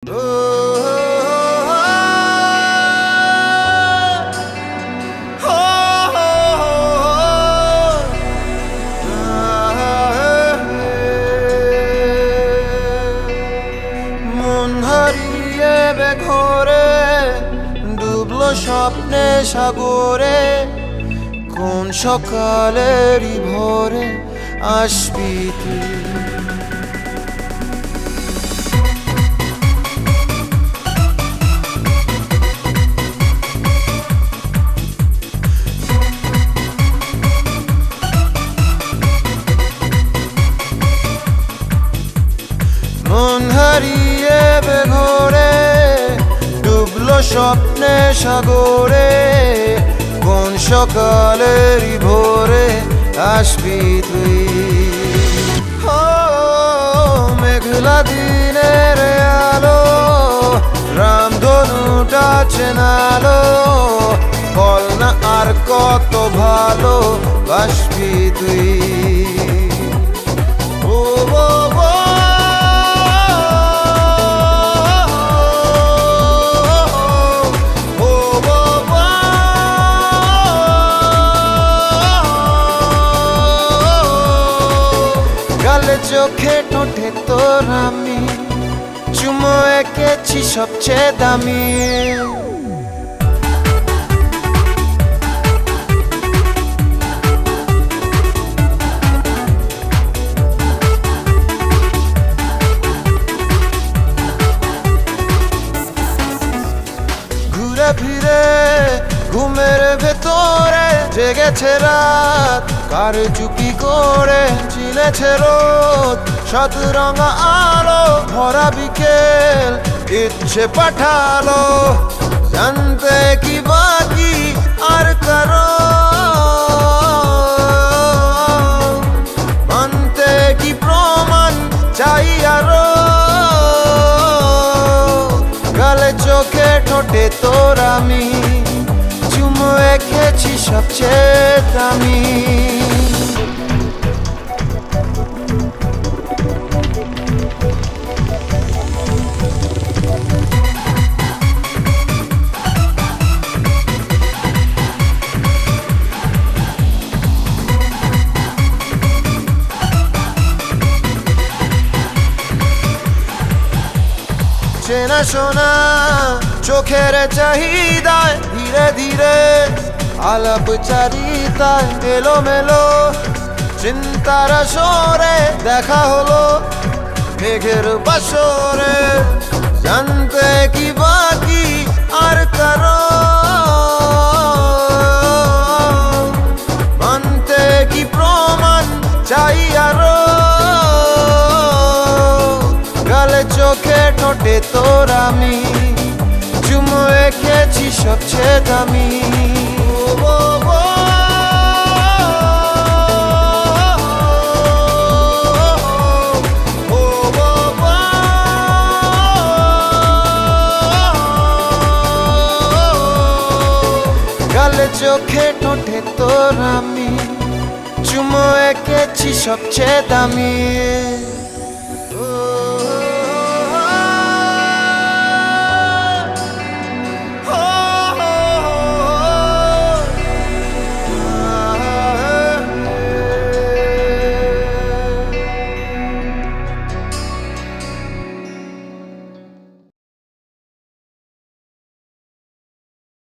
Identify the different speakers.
Speaker 1: ঘরে ডুবলো স্বপ্নে সাগরে, কোন সকালেরই ভোরে আসবি তুই। মন হারিয়ে বেঘরে ডুবলো স্বপ্নে সাগরে, কোন সকালেরই ভোরে আসবি তুই। মেঘলা দিনের আলো রামধনুটা চেনালো, বল না আর কত ভালো বাসবি তুই। চোখে ঠোঁটে তোর আমি চুমো এঁকেছি সবচেয়ে দামি। ঘুরে ফিরে ঘুমের ভেতরে জেগেছে রাত, কার চুপি করে চিনেছে রোদ। সাত রঙা আলো ভরা বিকেল ইচ্ছে পাঠালো, জানতে কি বাকি আর কারো, মানতে কি প্রমাণ চাই আরো। গালে চোখে ঠোঁটে তোর আমি চুমো এঁকেছি সবচেয়ে দামি। চেনা শোনা চোখের চাহিদায় ধীরে ধীরে আলাপ চারিতায় এলো মেলো, চিন্তার সরে দেখা হলো মেঘের বাসরে। জানতে কি বাকি আর কারো, মানতে কি প্রমাণ চাই আরো। গালে চোখে ঠোঁটে তোর আমি চুমো এঁকেছি সবচেয়ে দামি। গালে চোখে ঠোঁটে তোর আমি চুমো এঁকেছি সবচেয়ে দামি।